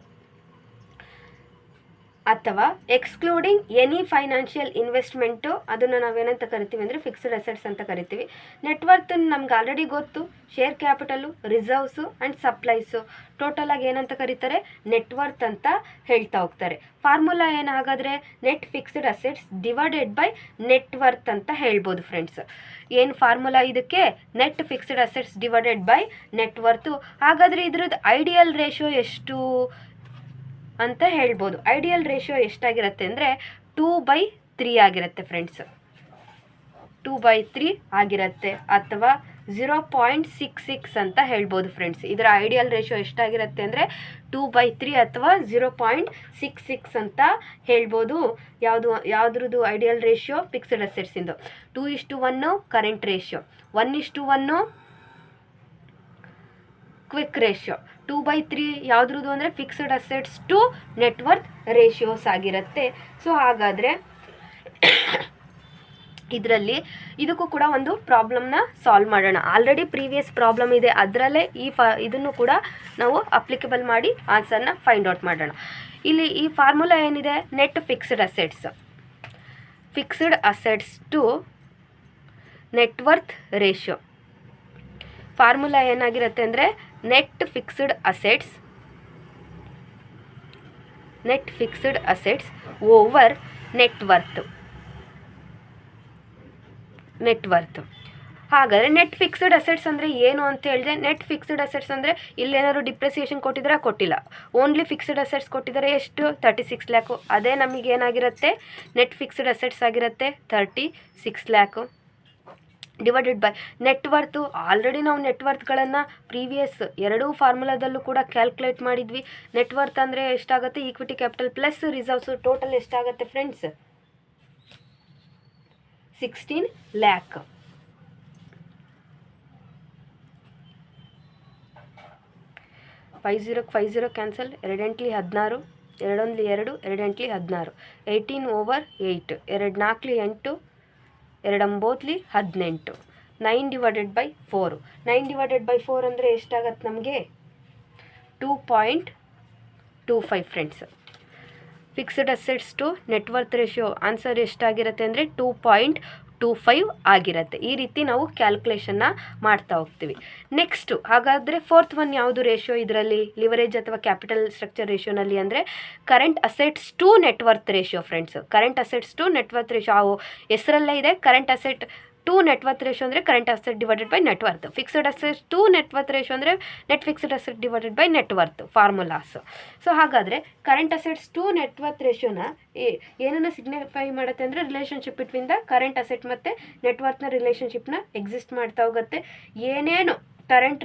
[SPEAKER 1] ಅಥವಾ ಎಕ್ಸ್ಕ್ಲೂಡಿಂಗ್ ಎನಿ ಫೈನಾನ್ಷಿಯಲ್ ಇನ್ವೆಸ್ಟ್ಮೆಂಟು, ಅದನ್ನು ನಾವೇನಂತ ಕರಿತೀವಿ ಅಂದರೆ ಫಿಕ್ಸ್ಡ್ ಅಸೆಟ್ಸ್ ಅಂತ ಕರಿತೀವಿ. ನೆಟ್ವರ್ತ್ ನಮ್ಗೆ ಆಲ್ರೆಡಿ ಗೊತ್ತು, share capital, reserves and surplus ಟೋಟಲಾಗಿ ಏನಂತ ಕರೀತಾರೆ? ನೆಟ್ವರ್ತ್ ಅಂತ ಹೇಳ್ತಾ ಹೋಗ್ತಾರೆ. ಫಾರ್ಮುಲಾ ಏನಾಗಾದರೆ net fixed assets divided by net worth ಅಂತ ಹೇಳ್ಬೋದು ಫ್ರೆಂಡ್ಸ್. ಏನು ಫಾರ್ಮುಲಾ ಇದಕ್ಕೆ? Net fixed assets divided by net worth. ಹಾಗಾದರೆ ಇದ್ರದ್ದು ಐಡಿಯಲ್ ರೇಷಿಯೋ ಎಷ್ಟು ಅಂತ ಹೇಳ್ಬೋದು. ಐಡಿಯಲ್ ರೇಷಿಯೋ ಎಷ್ಟಾಗಿರುತ್ತೆ ಅಂದರೆ 2/3 ಆಗಿರುತ್ತೆ ಫ್ರೆಂಡ್ಸ್. 2/3 ಆಗಿರುತ್ತೆ, ಅಥವಾ 0.66 ಅಂತ ಹೇಳ್ಬೋದು ಫ್ರೆಂಡ್ಸ್. ಇದರ ಐಡಿಯಲ್ ರೇಷಿಯೋ ಎಷ್ಟಾಗಿರುತ್ತೆ ಅಂದರೆ 2/3 ಅಥವಾ 0.66 ಅಂತ ಹೇಳ್ಬೋದು. ಯಾವುದ್ರದ್ದು ಐಡಿಯಲ್ ರೇಷಿಯೋ? ಫಿಕ್ಸ್ಡ್ ಅಸೆಟ್ಸಿಂದು. 2:1 ಕರೆಂಟ್ ರೇಷಿಯೋ, 1:1 ಕ್ವಿಕ್ ರೇಷಿಯೋ, 2/3 ಯಾವುದ್ರದ್ದು ಅಂದರೆ fixed assets to net worth ratios ಆಗಿರುತ್ತೆ. ಸೊ ಹಾಗಾದರೆ ಇದರಲ್ಲಿ ಇದಕ್ಕೂ ಕೂಡ ಒಂದು ಪ್ರಾಬ್ಲಮ್ನ ಸಾಲ್ವ್ ಮಾಡೋಣ. ಆಲ್ರೆಡಿ ಪ್ರೀವಿಯಸ್ ಪ್ರಾಬ್ಲಮ್ ಇದೆ, ಅದರಲ್ಲೇ ಇದನ್ನು ಕೂಡ ನಾವು ಅಪ್ಲಿಕೇಬಲ್ ಮಾಡಿ ಆನ್ಸರ್ನ ಫೈಂಡ್ ಔಟ್ ಮಾಡೋಣ. ಇಲ್ಲಿ ಈ ಫಾರ್ಮುಲಾ ಏನಿದೆ? Net fixed assets to net worth ratio. Formula ಏನಾಗಿರುತ್ತೆ ಅಂದರೆ net fixed assets over net worth. ಹಾಗಾದರೆ ನೆಟ್ ಫಿಕ್ಸ್ಡ್ ಅಸೆಟ್ಸ್ ಅಂದರೆ ಏನು ಅಂತ ಹೇಳಿದೆ? ನೆಟ್ ಫಿಕ್ಸ್ಡ್ ಅಸೆಟ್ಸ್ ಅಂದರೆ ಇಲ್ಲೇನಾದ್ರು ಡಿಪ್ರೆಸಿಯೇಷನ್ ಕೊಟ್ಟಿದ್ದಾರೆ? ಕೊಟ್ಟಿಲ್ಲ. ಓನ್ಲಿ ಫಿಕ್ಸ್ಡ್ ಅಸೆಟ್ಸ್ ಕೊಟ್ಟಿದ್ದಾರೆ. ಎಷ್ಟು? 36 ಲ್ಯಾಕು. ಅದೇ ನಮಗೆ ಏನಾಗಿರುತ್ತೆ? ನೆಟ್ ಫಿಕ್ಸ್ಡ್ ಅಸೆಟ್ಸ್ ಆಗಿರುತ್ತೆ 36 lakh. Divided by net worth. Already ನಾವು ನೆಟ್ವರ್ತ್ಗಳನ್ನು ಪ್ರೀವಿಯಸ್ ಎರಡೂ ಫಾರ್ಮುಲಾದಲ್ಲೂ ಕೂಡ ಕ್ಯಾಲ್ಕುಲೇಟ್ ಮಾಡಿದ್ವಿ. ನೆಟ್ವರ್ತ್ ಅಂದರೆ ಎಷ್ಟಾಗುತ್ತೆ? Equity capital plus reserves. Total ಎಷ್ಟಾಗುತ್ತೆ friends? 16 lakh. Five zero cancel. 2 ಎಂಟ್ಲಿ 16, 2 ಒಂದ್ಲಿ 2, 2 ಎಂಟ್ಲಿ 16. 18/8, 2 4 8, 2 9 18. 9/4. 9/4 ಅಂದರೆ ಎಷ್ಟಾಗತ್ತೆ ನಮಗೆ? 2.25 friends. Fixed assets to net worth ratio answer ಎಷ್ಟಾಗಿರುತ್ತೆ ಅಂದರೆ 2.25 ಆಗಿರುತ್ತೆ. ಈ ರೀತಿ ನಾವು ಕ್ಯಾಲ್ಕುಲೇಷನ್ನ ಮಾಡ್ತಾ ಹೋಗ್ತೀವಿ. ನೆಕ್ಸ್ಟು ಹಾಗಾದರೆ ಫೋರ್ತ್ ಒನ್ ಯಾವುದು ರೇಷಿಯೋ ಇದರಲ್ಲಿ? ಲಿವರೇಜ್ ಅಥವಾ ಕ್ಯಾಪಿಟಲ್ ಸ್ಟ್ರಕ್ಚರ್ ರೇಷಿಯೋನಲ್ಲಿ ಅಂದರೆ current assets to net worth ratio friends. Current assets to net worth ratio ಹೆಸರಲ್ಲೇ ಇದೆ. Current asset to net worth ratio ಅಂದರೆ current asset divided by net worth. Fixed assets to net worth ratio ಅಂದರೆ net fixed asset divided by net worth formulas. So ಹಾಗಾದರೆ ಕರೆಂಟ್ ಅಸೆಟ್ಸ್ ಟು ನೆಟ್ವರ್ತ್ ರೇಷಿಯೋನ ಏನನ್ನು ಸಿಗ್ನಿಫೈ ಮಾಡುತ್ತೆ ಅಂದರೆ relationship between the current asset ಮತ್ತು ನೆಟ್ವರ್ತ್ನ ರಿಲೇಷನ್ಶಿಪ್ನ ಎಕ್ಸಿಸ್ಟ್ ಮಾಡ್ತಾ ಹೋಗುತ್ತೆ. ಏನೇನು ಕರೆಂಟ್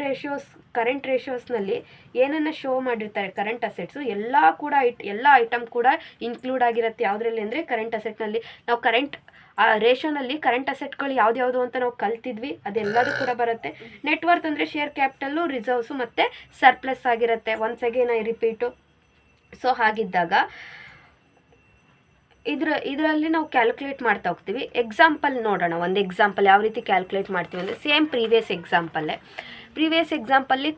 [SPEAKER 1] ರೇಷಿಯೋಸ್ನಲ್ಲಿ ಏನನ್ನು ಶೋ ಮಾಡಿರ್ತಾರೆ ಕರೆಂಟ್ ಅಸೆಟ್ಸು ಎಲ್ಲ ಐಟಮ್ ಕೂಡ ಇನ್ಕ್ಲೂಡ್ ಆಗಿರುತ್ತೆ. ಯಾವುದರಲ್ಲಿ ಅಂದರೆ ಕರೆಂಟ್ ಅಸೆಟ್ನಲ್ಲಿ. ನಾವು ಆ ರೇಷೋನಲ್ಲಿ ಕರೆಂಟ್ ಅಸೆಟ್ಗಳು ಯಾವ್ದು ಅಂತ ನಾವು ಕಲ್ತಿದ್ವಿ, ಅದೆಲ್ಲದೂ ಕೂಡ ಬರುತ್ತೆ. ನೆಟ್ವರ್ತ್ ಅಂದರೆ ಶೇರ್ ಕ್ಯಾಪಿಟಲ್ಲು, ರಿಸರ್ವ್ಸು ಮತ್ತು ಸರ್ಪ್ಲಸ್ ಆಗಿರುತ್ತೆ. Once again I repeat. So ಹಾಗಿದ್ದಾಗ ಇದರಲ್ಲಿ ನಾವು ಕ್ಯಾಲ್ಕುಲೇಟ್ ಮಾಡ್ತಾ ಹೋಗ್ತೀವಿ. ಎಕ್ಸಾಂಪಲ್ ನೋಡೋಣ. ಒಂದು ಎಕ್ಸಾಂಪಲ್ ಯಾವ ರೀತಿ ಕ್ಯಾಲ್ಕುಲೇಟ್ ಮಾಡ್ತೀವಿ ಅಂದರೆ ಸೇಮ್ ಪ್ರೀವಿಯಸ್ ಎಕ್ಸಾಂಪಲ್ಲಿ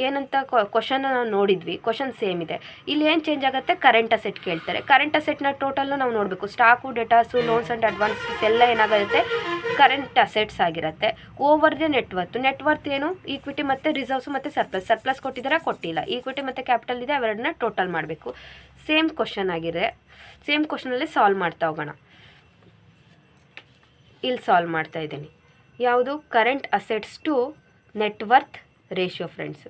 [SPEAKER 1] ಏನಂತ ಕ್ವಶನ್ ನಾವು ನೋಡಿದ್ವಿ. ಕ್ವಶನ್ ಸೇಮ್ ಇದೆ. ಇಲ್ಲಿ ಏನು ಚೇಂಜ್ ಆಗುತ್ತೆ? ಕರೆಂಟ್ ಅಸೆಟ್ ಕೇಳ್ತಾರೆ. ಕರೆಂಟ್ ಅಸೆಟ್ನ ಟೋಟಲ್ಲು ನಾವು ನೋಡಬೇಕು. Stock, debtors, loans and advances ಎಲ್ಲ ಏನಾಗುತ್ತೆ? ಕರೆಂಟ್ ಅಸೆಟ್ಸ್ ಆಗಿರುತ್ತೆ. ಓವರ್ ದ ನೆಟ್ವರ್ತ್ ಏನು? ಈಕ್ವಿಟಿ ಮತ್ತು ರಿಸರ್ವ್ಸು ಮತ್ತು ಸರ್ಪ್ಲಸ್ ಕೊಟ್ಟಿದ್ದಾರೆ? ಕೊಟ್ಟಿಲ್ಲ. ಈಕ್ವಿಟಿ ಮತ್ತು ಕ್ಯಾಪಿಟಲ್ ಇದೆ, ಅವೆರಡನ್ನ ಟೋಟಲ್ ಮಾಡಬೇಕು. ಸೇಮ್ ಕ್ವಶನ್ ಆಗಿದೆ. ಸೇಮ್ ಕ್ವಶನಲ್ಲಿ ಸಾಲ್ವ್ ಮಾಡ್ತಾ ಹೋಗೋಣ. ಇಲ್ಲಿ ಸಾಲ್ವ್ ಮಾಡ್ತಾ ಇದ್ದೀನಿ. ಯಾವುದು? Current assets to net worth ratio friends.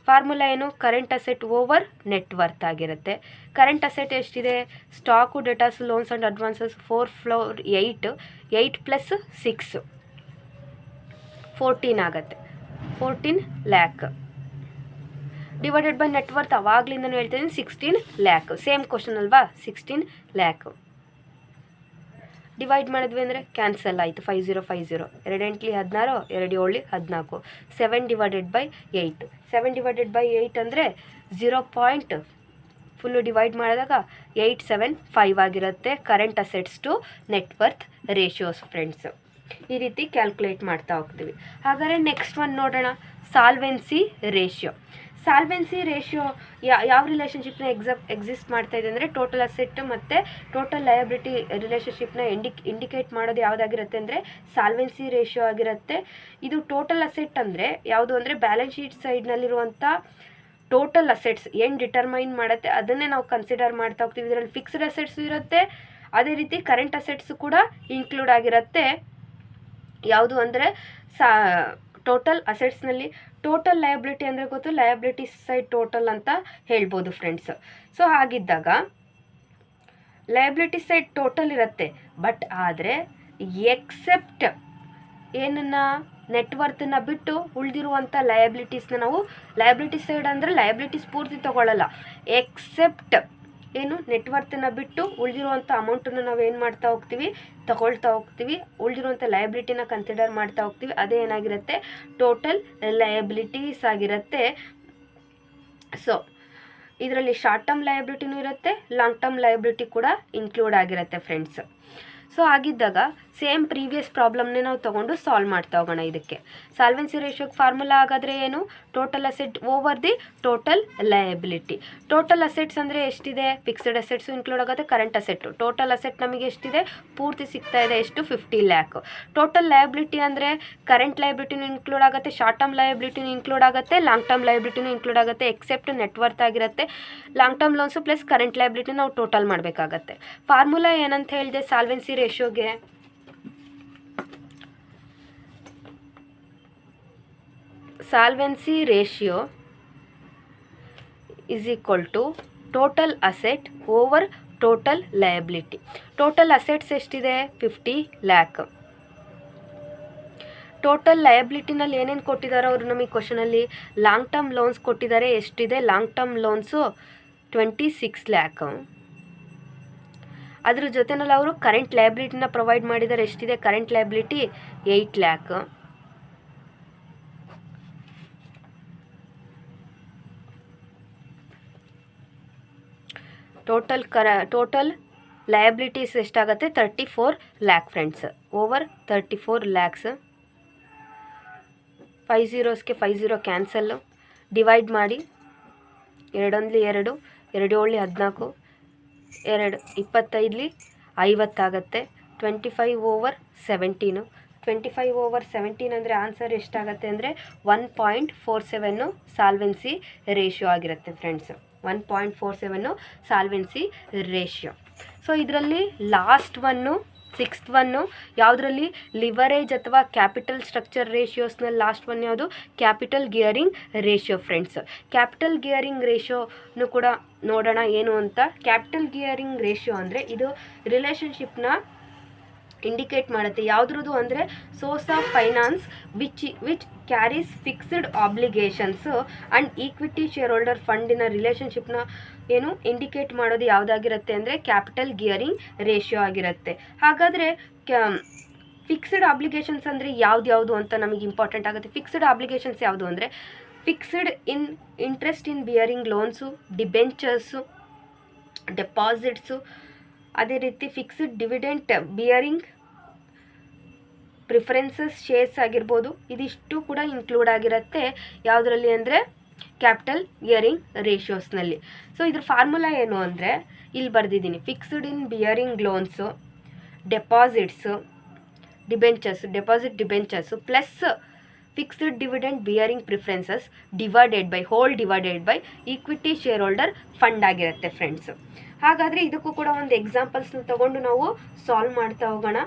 [SPEAKER 1] Formula ಏನು? ಕರೆಂಟ್ ಅಸೆಟ್ ಓವರ್ ನೆಟ್ವರ್ತ್ ಆಗಿರುತ್ತೆ. ಕರೆಂಟ್ ಅಸೆಟ್ ಎಷ್ಟಿದೆ? Stock, debtors, loans and advances 8 plus 6 14 ಆಗುತ್ತೆ. 14 ಲ್ಯಾಕ್ ಡಿವೈಡೆಡ್ ಬೈ ನೆಟ್ವರ್ತ್. ಅವಾಗಲಿಂದನೂ ಹೇಳ್ತಿದ್ದೀನಿ 16 ಲ್ಯಾಕ್. ಸೇಮ್ ಕ್ವಶನ್ ಅಲ್ವಾ? 16 ಲ್ಯಾಕ್ ಡಿವೈಡ್ ಮಾಡಿದ್ವಿ ಅಂದರೆ ಕ್ಯಾನ್ಸಲ್ ಆಯಿತು. 5 2 ಎಂಟ್ಲಿ 16, 2 7 14. 7/8 ಅಂದರೆ 0. ಫುಲ್ಲು ಡಿವೈಡ್ ಮಾಡಿದಾಗ 875 ಆಗಿರುತ್ತೆ current assets to net worth ratios friends. ಈ ರೀತಿ ಕ್ಯಾಲ್ಕುಲೇಟ್ ಮಾಡ್ತಾ ಹೋಗ್ತೀವಿ. ಹಾಗಾದರೆ ನೆಕ್ಸ್ಟ್ ಒನ್ ನೋಡೋಣ. ಸಾಲ್ವೆನ್ಸಿ ರೇಷಿಯೋ ಯಾವ ರಿಲೇಷನ್ಶಿಪ್ನ ಎಕ್ಸಿಸ್ಟ್ ಮಾಡ್ತಾ ಇದೆ ಅಂದರೆ ಟೋಟಲ್ ಅಸೆಟ್ ಮತ್ತು ಟೋಟಲ್ ಲಯಬಿಲಿಟಿ ರಿಲೇಷನ್ಶಿಪ್ನ ಇಂಡಿಕೇಟ್ ಮಾಡೋದು ಯಾವುದಾಗಿರುತ್ತೆ ಅಂದರೆ ಸಾಲ್ವೆನ್ಸಿ ರೇಷಿಯೋ ಆಗಿರುತ್ತೆ. ಇದು ಟೋಟಲ್ ಅಸೆಟ್ ಅಂದರೆ ಯಾವುದು ಅಂದರೆ ಬ್ಯಾಲೆನ್ಸ್ ಶೀಟ್ ಸೈಡ್ನಲ್ಲಿರುವಂಥ ಟೋಟಲ್ ಅಸೆಟ್ಸ್ ಏನು ಡಿಟರ್ಮೈನ್ ಮಾಡುತ್ತೆ ಅದನ್ನೇ ನಾವು ಕನ್ಸಿಡರ್ ಮಾಡ್ತಾ ಹೋಗ್ತೀವಿ. ಇದರಲ್ಲಿ ಫಿಕ್ಸ್ಡ್ ಅಸೆಟ್ಸು ಇರುತ್ತೆ, ಅದೇ ರೀತಿ ಕರೆಂಟ್ ಅಸೆಟ್ಸು ಕೂಡ ಇನ್ಕ್ಲೂಡ್ ಆಗಿರುತ್ತೆ. ಯಾವುದು ಅಂದರೆ ಟೋಟಲ್ ಅಸೆಟ್ಸ್ನಲ್ಲಿ ಟೋಟಲ್ ಲಯಬಿಲಿಟಿ ಅಂದರೆ ಗೊತ್ತು, ಲಯಬಿಲಿಟಿ ಸೈಡ್ ಟೋಟಲ್ ಅಂತ ಹೇಳ್ಬೋದು ಫ್ರೆಂಡ್ಸ್. ಸೊ ಹಾಗಿದ್ದಾಗ ಲಯಬಿಲಿಟಿ ಸೈಡ್ ಟೋಟಲ್ ಇರುತ್ತೆ, ಬಟ್ ಆದರೆ ಎಕ್ಸೆಪ್ಟ್ ಏನನ್ನು ನೆಟ್ವರ್ತನ್ನ ಬಿಟ್ಟು ಉಳಿದಿರುವಂಥ ಲಯಬಿಲಿಟೀಸ್ನ ನಾವು ಲಯಬಿಲಿಟೀಸ್ ಸೈಡ್ ಅಂದರೆ ಲಯಬಿಲಿಟೀಸ್ ಪೂರ್ತಿ ತೊಗೊಳ್ಳಲ್ಲ, ಎಕ್ಸೆಪ್ಟ್ ಏನು ನೆಟ್ವರ್ತನ್ನ ಬಿಟ್ಟು ಉಳಿದಿರುವಂಥ ಅಮೌಂಟನ್ನು ನಾವು ಏನು ಮಾಡ್ತಾ ಹೋಗ್ತೀವಿ, ತಗೊಳ್ತಾ ಹೋಗ್ತೀವಿ, ಉಳಿದಿರುವಂಥ ಲಯಬಿಲಿಟಿನ ಕನ್ಸಿಡರ್ ಮಾಡ್ತಾ ಹೋಗ್ತೀವಿ. ಅದೇ ಏನಾಗಿರುತ್ತೆ, ಟೋಟಲ್ ಲಯಬಿಲಿಟೀಸ್ ಆಗಿರುತ್ತೆ. ಸೊ ಇದರಲ್ಲಿ ಶಾರ್ಟ್ ಟರ್ಮ್ ಲಯಬಿಲಿಟಿನೂ ಇರುತ್ತೆ, ಲಾಂಗ್ ಟರ್ಮ್ ಲಯಬಿಲಿಟಿ ಕೂಡ ಇನ್ಕ್ಲೂಡ್ ಆಗಿರುತ್ತೆ ಫ್ರೆಂಡ್ಸ್. ಸೊ ಆಗಿದ್ದಾಗ ಸೇಮ್ ಪ್ರೀವಿಯಸ್ ಪ್ರಾಬ್ಲಮ್ನೇ ನಾವು ತೊಗೊಂಡು ಸಾಲ್ವ್ ಮಾಡ್ತಾ ಹೋಗೋಣ. ಇದಕ್ಕೆ ಸಾಲ್ವೆನ್ಸಿ ರೇಷಿಯೋಗೆ ಫಾರ್ಮುಲಾ ಆಗಾದರೆ ಏನು, total asset over the total liability. Total assets ಅಂದರೆ ಎಷ್ಟಿದೆ, ಫಿಕ್ಸ್ಡ್ ಅಸೆಟ್ಸು ಇನ್ಕ್ಲೂಡ್ ಆಗುತ್ತೆ, ಕರೆಂಟ್ ಅಸೆಟ್ಟು. ಟೋಟಲ್ ಅಸೆಟ್ ನಮಗೆ ಎಷ್ಟಿದೆ, ಪೂರ್ತಿ ಸಿಗ್ತಾ ಇದೆ ಎಷ್ಟು, 50 ಲ್ಯಾಕ್. ಟೋಟಲ್ ಲಯಬಿಲಿಟಿ ಅಂದರೆ ಕರೆಂಟ್ ಲಯಬಿಲಿಟಿನೂ ಇನ್ಕ್ಲೂಡ್ ಆಗುತ್ತೆ, ಶಾರ್ಟ್ ಟರ್ಮ್ ಲಯಬಿಲಿಟಿನೂ ಇನ್ಕ್ಲೂಡ್ ಆಗುತ್ತೆ, ಲಾಂಗ್ ಟರ್ಮ್ ಲಯಬಿಲಿಟಿನೂ ಇನ್ಕ್ಲೂಡ್ ಆಗುತ್ತೆ, ಎಕ್ಸೆಪ್ಟ್ ನೆಟ್ವರ್ತ್ ಆಗಿರುತ್ತೆ. Long term loans plus current liability ನಾವು ಟೋಟಲ್ ಮಾಡಬೇಕಾಗತ್ತೆ. ಫಾರ್ಮುಲಾ ಏನಂತ ಹೇಳಿದೆ ಸಾಲ್ವೆನ್ಸಿ ರೇಷಿಯೋಗೆ, solvency ratio is equal to total asset over total liability. Total assets ಎಷ್ಟಿದೆ, 50 ಲ್ಯಾಕ್. ಟೋಟಲ್ ಲಯಬಿಲಿಟಿನಲ್ಲಿ ಏನೇನು ಕೊಟ್ಟಿದ್ದಾರೆ ಅವರು ನಮಗೆ ಕ್ವಶನಲ್ಲಿ, ಲಾಂಗ್ ಟರ್ಮ್ ಲೋನ್ಸ್ ಕೊಟ್ಟಿದ್ದಾರೆ. ಎಷ್ಟಿದೆ ಲಾಂಗ್ ಟರ್ಮ್ ಲೋನ್ಸು, 26 ಲ್ಯಾಕ್. ಅದ್ರ ಜೊತೆನಲ್ಲಿ ಅವರು ಕರೆಂಟ್ ಲಯಬಿಲಿಟಿನ ಪ್ರೊವೈಡ್ ಮಾಡಿದ್ದಾರೆ. ಎಷ್ಟಿದೆ current liability, 8 lac. Total liabilities ಎಷ್ಟಾಗುತ್ತೆ, 34 lac friends, over 34 lakhs. 5 zeros 5 0 cancel, divide ಮಾಡಿ, 2 1 2, 2 7 14, 2 25 50 ಆಗುತ್ತೆ. 25 over 17. 25 over 17 ಅಂದರೆ ಆನ್ಸರ್ ಎಷ್ಟಾಗುತ್ತೆ ಅಂದರೆ 1.47 ಸಾಲ್ವೆನ್ಸಿ ರೇಷಿಯೋ ಆಗಿರುತ್ತೆ ಫ್ರೆಂಡ್ಸ್. 1.47 solvency ratio. ಸೊ ಇದರಲ್ಲಿ ಲಾಸ್ಟ್ ಒನ್ನು, 6th ಒನ್ನು ಯಾವುದರಲ್ಲಿ, ಲಿವರೇಜ್ ಅಥವಾ ಕ್ಯಾಪಿಟಲ್ ಸ್ಟ್ರಕ್ಚರ್ ರೇಷಿಯೋಸ್ನಲ್ಲಿ ಲಾಸ್ಟ್ ಒನ್ ಯಾವುದು, capital gearing ratio friends. Capital gearing ರೇಷಿಯೋನು ಕೂಡ ನೋಡೋಣ ಏನು ಅಂತ. ಕ್ಯಾಪಿಟಲ್ ಗಿಯರಿಂಗ್ ರೇಷಿಯೋ ಅಂದರೆ ಇದು ರಿಲೇಷನ್ಶಿಪ್ನ ಇಂಡಿಕೇಟ್ ಮಾಡುತ್ತೆ. ಯಾವುದ್ರದ್ದು ಅಂದರೆ source of finance which carries fixed obligations and equity share holder ಫಂಡಿನ ರಿಲೇಷನ್ಶಿಪ್ನ ಏನು ಇಂಡಿಕೇಟ್ ಮಾಡೋದು ಯಾವುದಾಗಿರುತ್ತೆ ಅಂದರೆ ಕ್ಯಾಪಿಟಲ್ ಗಿಯರಿಂಗ್ ರೇಷಿಯೋ ಆಗಿರುತ್ತೆ. ಹಾಗಾದರೆ ಫಿಕ್ಸ್ಡ್ ಆಬ್ಲಿಗೇಷನ್ಸ್ ಅಂದರೆ ಯಾವ್ದು ಅಂತ ನಮಗೆ ಇಂಪಾರ್ಟೆಂಟ್ ಆಗುತ್ತೆ. ಫಿಕ್ಸ್ಡ್ ಆಬ್ಲಿಗೇಷನ್ಸ್ ಯಾವುದು ಅಂದರೆ fixed in interest in bearing loans, debentures, deposits, ಅದೇ ರೀತಿ fixed dividend bearing preferences shares ಆಗಿರ್ಬೋದು. ಇದಿಷ್ಟು ಕೂಡ ಇನ್ಕ್ಲೂಡ್ ಆಗಿರುತ್ತೆ ಯಾವುದರಲ್ಲಿ ಅಂದರೆ ಕ್ಯಾಪಿಟಲ್ ಗಿಯರಿಂಗ್ ರೇಷಿಯೋಸ್ನಲ್ಲಿ. ಸೊ ಇದ್ರ ಫಾರ್ಮುಲಾ ಏನು ಅಂದರೆ ಇಲ್ಲಿ ಬರೆದಿದ್ದೀನಿ, fixed in bearing loans, deposits, debentures plus fixed dividend bearing preferences divided by equity share holder fund ಆಗಿರುತ್ತೆ ಫ್ರೆಂಡ್ಸು. ಹಾಗಾದರೆ ಇದಕ್ಕೂ ಕೂಡ ಒಂದು ಎಕ್ಸಾಂಪಲ್ಸ್ನ ತೊಗೊಂಡು ನಾವು ಸಾಲ್ವ್ ಮಾಡ್ತಾ ಹೋಗೋಣ.